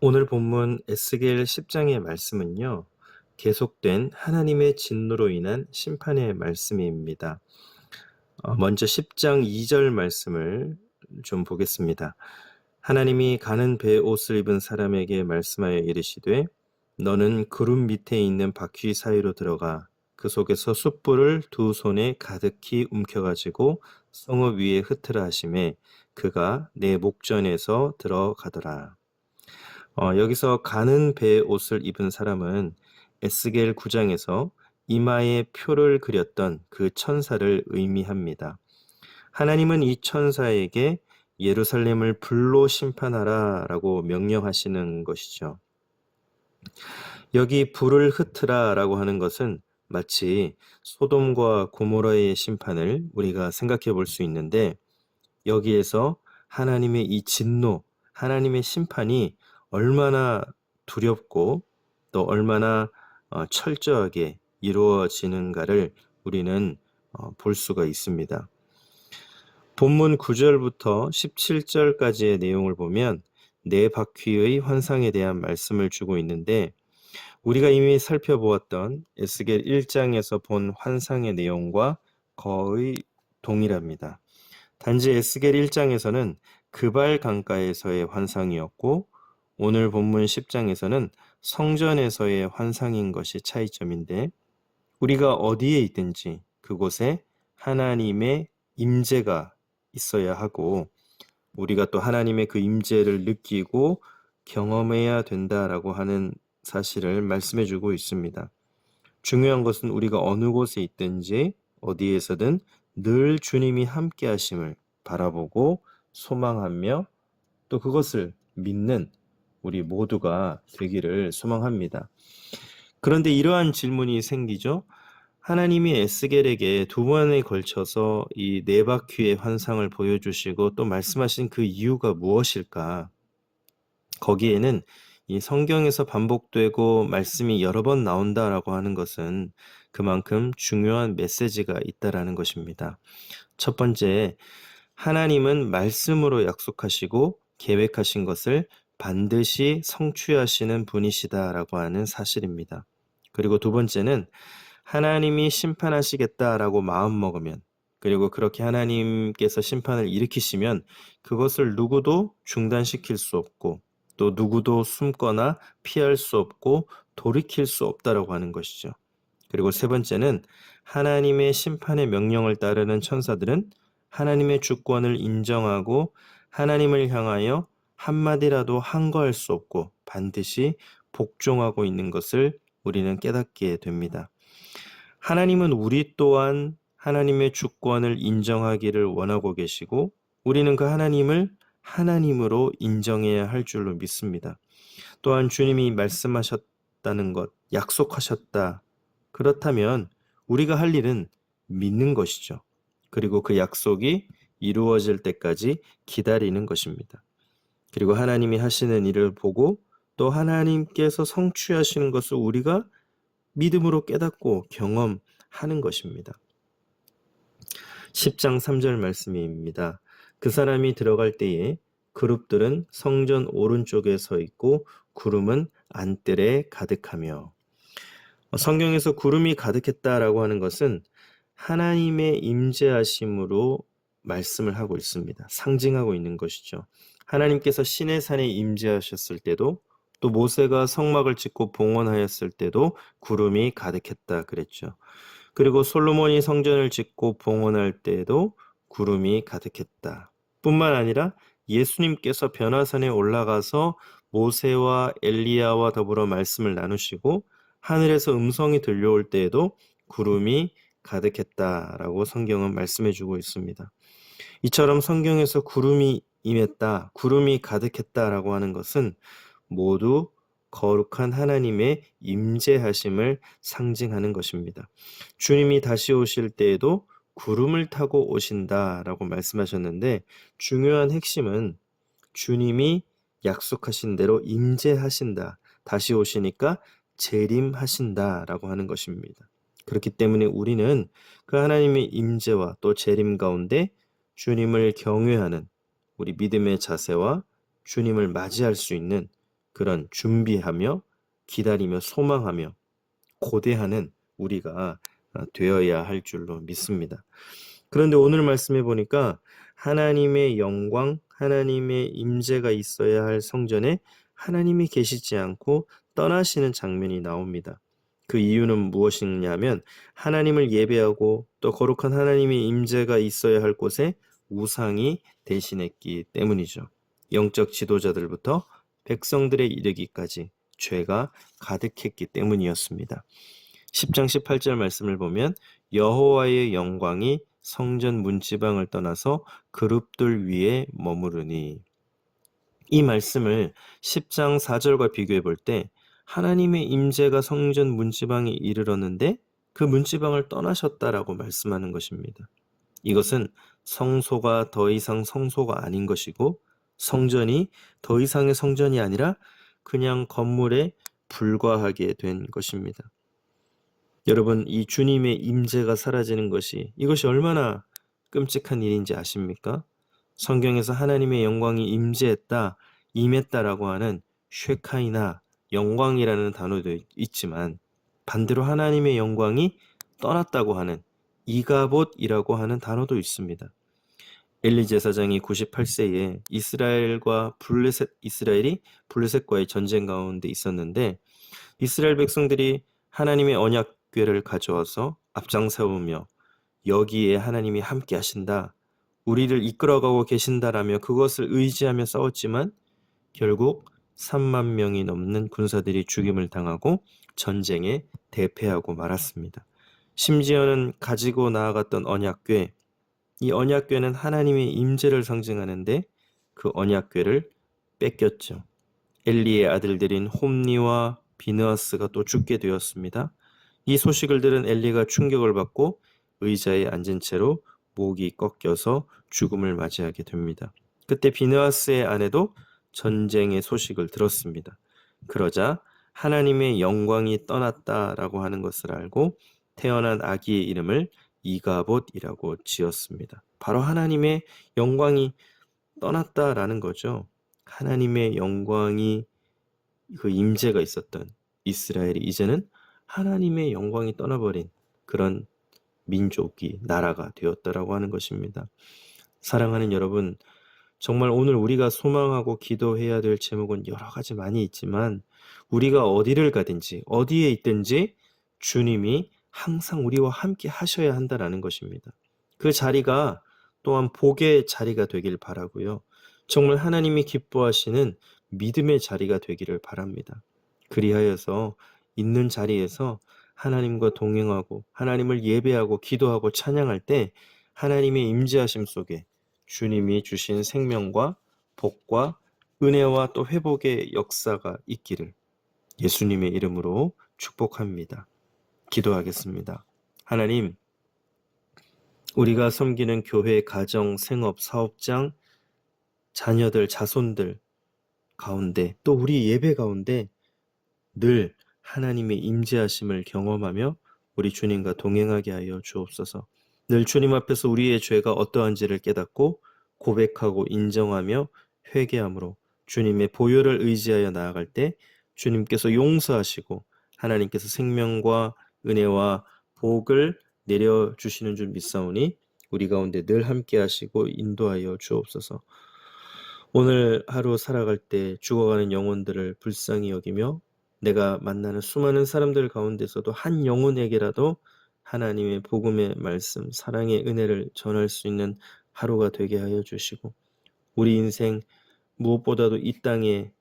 오늘 본문 에스겔 10장의 말씀은요. 계속된 하나님의 진노로 인한 심판의 말씀입니다. 먼저 10장 2절 말씀을 좀 보겠습니다. 하나님이 가는 배 옷을 입은 사람에게 말씀하여 이르시되 너는 구름 밑에 있는 바퀴 사이로 들어가 그 속에서 숯불을 두 손에 가득히 움켜가지고 성읍 위에 흩으라 하시매 그가 내 목전에서 들어가더라. 여기서 가는 배 옷을 입은 사람은 에스겔 9장에서 이마에 표를 그렸던 그 천사를 의미합니다. 하나님은 이 천사에게 예루살렘을 불로 심판하라 라고 명령하시는 것이죠. 여기 불을 흩으라 라고 하는 것은 마치 소돔과 고모라의 심판을 우리가 생각해 볼 수 있는데 여기에서 하나님의 이 진노, 하나님의 심판이 얼마나 두렵고 또 얼마나 철저하게 이루어지는가를 우리는 볼 수가 있습니다. 본문 9절부터 17절까지의 내용을 보면 네 바퀴의 환상에 대한 말씀을 주고 있는데 우리가 이미 살펴보았던 에스겔 1장에서 본 환상의 내용과 거의 동일합니다. 단지 에스겔 1장에서는 그발 강가에서의 환상이었고 오늘 본문 10장에서는 성전에서의 환상인 것이 차이점인데 우리가 어디에 있든지 그곳에 하나님의 임재가 있어야 하고 우리가 또 하나님의 그 임재를 느끼고 경험해야 된다라고 하는 사실을 말씀해 주고 있습니다. 중요한 것은 우리가 어느 곳에 있든지 어디에서든 늘 주님이 함께 하심을 바라보고 소망하며 또 그것을 믿는 우리 모두가 되기를 소망합니다. 그런데 이러한 질문이 생기죠. 하나님이 에스겔에게 두 번에 걸쳐서 이 네 바퀴의 환상을 보여주시고 또 말씀하신 그 이유가 무엇일까? 거기에는 이 성경에서 반복되고 말씀이 여러 번 나온다라고 하는 것은 그만큼 중요한 메시지가 있다라는 것입니다. 첫 번째, 하나님은 말씀으로 약속하시고 계획하신 것을 반드시 성취하시는 분이시다라고 하는 사실입니다. 그리고 두 번째는 하나님이 심판하시겠다라고 마음먹으면 그리고 그렇게 하나님께서 심판을 일으키시면 그것을 누구도 중단시킬 수 없고 또 누구도 숨거나 피할 수 없고 돌이킬 수 없다라고 하는 것이죠. 그리고 세 번째는 하나님의 심판의 명령을 따르는 천사들은 하나님의 주권을 인정하고 하나님을 향하여 한마디라도 항거할 수 없고 반드시 복종하고 있는 것을 우리는 깨닫게 됩니다. 하나님은 우리 또한 하나님의 주권을 인정하기를 원하고 계시고 우리는 그 하나님을 하나님으로 인정해야 할 줄로 믿습니다. 또한 주님이 말씀하셨다는 것, 약속하셨다. 그렇다면 우리가 할 일은 믿는 것이죠. 그리고 그 약속이 이루어질 때까지 기다리는 것입니다. 그리고 하나님이 하시는 일을 보고 또 하나님께서 성취하시는 것을 우리가 믿음으로 깨닫고 경험하는 것입니다. 10장 3절 말씀입니다. 그 사람이 들어갈 때에 그룹들은 성전 오른쪽에 서 있고 구름은 안뜰에 가득하며 성경에서 구름이 가득했다라고 하는 것은 하나님의 임재하심으로 말씀을 하고 있습니다. 상징하고 있는 것이죠. 하나님께서 시내산에 임재하셨을 때도 또 모세가 성막을 짓고 봉헌하였을 때도 구름이 가득했다 그랬죠. 그리고 솔로몬이 성전을 짓고 봉헌할 때에도 구름이 가득했다. 뿐만 아니라 예수님께서 변화산에 올라가서 모세와 엘리야와 더불어 말씀을 나누시고 하늘에서 음성이 들려올 때에도 구름이 가득했다라고 성경은 말씀해 주고 있습니다. 이처럼 성경에서 구름이 임했다, 구름이 가득했다라고 하는 것은 모두 거룩한 하나님의 임재하심을 상징하는 것입니다. 주님이 다시 오실 때에도 구름을 타고 오신다라고 말씀하셨는데 중요한 핵심은 주님이 약속하신 대로 임재하신다. 다시 오시니까 재림하신다라고 하는 것입니다. 그렇기 때문에 우리는 그 하나님의 임재와 또 재림 가운데 주님을 경외하는 우리 믿음의 자세와 주님을 맞이할 수 있는 그런 준비하며 기다리며 소망하며 고대하는 우리가 되어야 할 줄로 믿습니다. 그런데 오늘 말씀해 보니까 하나님의 영광, 하나님의 임재가 있어야 할 성전에 하나님이 계시지 않고 떠나시는 장면이 나옵니다. 그 이유는 무엇이냐면 하나님을 예배하고 또 거룩한 하나님의 임재가 있어야 할 곳에 우상이 대신했기 때문이죠. 영적 지도자들부터 백성들에 이르기까지 죄가 가득했기 때문이었습니다. 10장 18절 말씀을 보면 여호와의 영광이 성전 문지방을 떠나서 그룹들 위에 머무르니, 이 말씀을 10장 4절과 비교해 볼 때 하나님의 임재가 성전 문지방에 이르렀는데 그 문지방을 떠나셨다라고 말씀하는 것입니다. 이것은 성소가 더 이상 성소가 아닌 것이고 성전이 더 이상의 성전이 아니라 그냥 건물에 불과하게 된 것입니다. 여러분, 이 주님의 임재가 사라지는 것이 이것이 얼마나 끔찍한 일인지 아십니까? 성경에서 하나님의 영광이 임재했다, 임했다라고 하는 쉐카이나 영광이라는 단어도 있지만 반대로 하나님의 영광이 떠났다고 하는 이가봇이라고 하는 단어도 있습니다. 엘리 제사장이 98세에 이스라엘이 블레셋과의 전쟁 가운데 있었는데 이스라엘 백성들이 하나님의 언약궤를 가져와서 앞장 세우며 여기에 하나님이 함께 하신다, 우리를 이끌어가고 계신다라며 그것을 의지하며 싸웠지만 결국 3만 명이 넘는 군사들이 죽임을 당하고 전쟁에 대패하고 말았습니다. 심지어는 가지고 나아갔던 언약궤, 이 언약궤는 하나님의 임재를 상징하는데 그 언약궤를 뺏겼죠. 엘리의 아들들인 홈니와 비느하스가 또 죽게 되었습니다. 이 소식을 들은 엘리가 충격을 받고 의자에 앉은 채로 목이 꺾여서 죽음을 맞이하게 됩니다. 그때 비느하스의 아내도 전쟁의 소식을 들었습니다. 그러자 하나님의 영광이 떠났다라고 하는 것을 알고 태어난 아기의 이름을 이가봇이라고 지었습니다. 바로 하나님의 영광이 떠났다라는 거죠. 하나님의 영광이 그 임재가 있었던 이스라엘이 이제는 하나님의 영광이 떠나버린 그런 민족이 나라가 되었다라고 하는 것입니다. 사랑하는 여러분, 정말 오늘 우리가 소망하고 기도해야 될 제목은 여러 가지 많이 있지만 우리가 어디를 가든지 어디에 있든지 주님이 항상 우리와 함께 하셔야 한다라는 것입니다. 그 자리가 또한 복의 자리가 되길 바라고요. 정말 하나님이 기뻐하시는 믿음의 자리가 되기를 바랍니다. 그리하여서 있는 자리에서 하나님과 동행하고 하나님을 예배하고 기도하고 찬양할 때 하나님의 임재하심 속에 주님이 주신 생명과 복과 은혜와 또 회복의 역사가 있기를 예수님의 이름으로 축복합니다. 기도하겠습니다. 하나님, 우리가 섬기는 교회, 가정, 생업, 사업장, 자녀들, 자손들 가운데 또 우리 예배 가운데 늘 하나님의 임재하심을 경험하며 우리 주님과 동행하게 하여 주옵소서. 늘 주님 앞에서 우리의 죄가 어떠한지를 깨닫고 고백하고 인정하며 회개함으로 주님의 보혈을 의지하여 나아갈 때 주님께서 용서하시고 하나님께서 생명과 은혜와 복을 내려주시는 줄 믿사오니 우리 가운데 늘 함께 하시고 인도하여 주옵소서. 오늘 하루 살아갈 때 죽어가는 영혼들을 불쌍히 여기며 내가 만나는 수많은 사람들 가운데서도 한 영혼에게라도 하나님의 복음의 말씀, 사랑의 은혜를 전할 수 있는 하루가 되게 하여 주시고 우리 인생 무엇보다도 이 땅에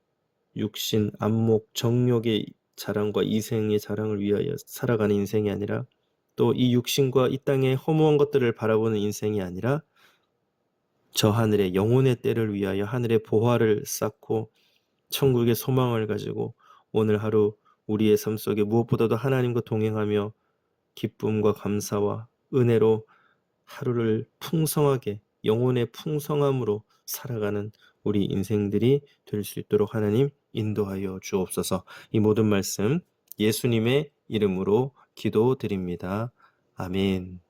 육신, 안목, 정욕의 자랑과 이생의 자랑을 위하여 살아가는 인생이 아니라 또 이 육신과 이 땅의 허무한 것들을 바라보는 인생이 아니라 저 하늘의 영혼의 때를 위하여 하늘의 보화를 쌓고 천국의 소망을 가지고 오늘 하루 우리의 삶 속에 무엇보다도 하나님과 동행하며 기쁨과 감사와 은혜로 하루를 풍성하게 영혼의 풍성함으로 살아가는 우리 인생들이 될 수 있도록 하나님 인도하여 주옵소서. 이 모든 말씀 예수님의 이름으로 기도드립니다. 아멘.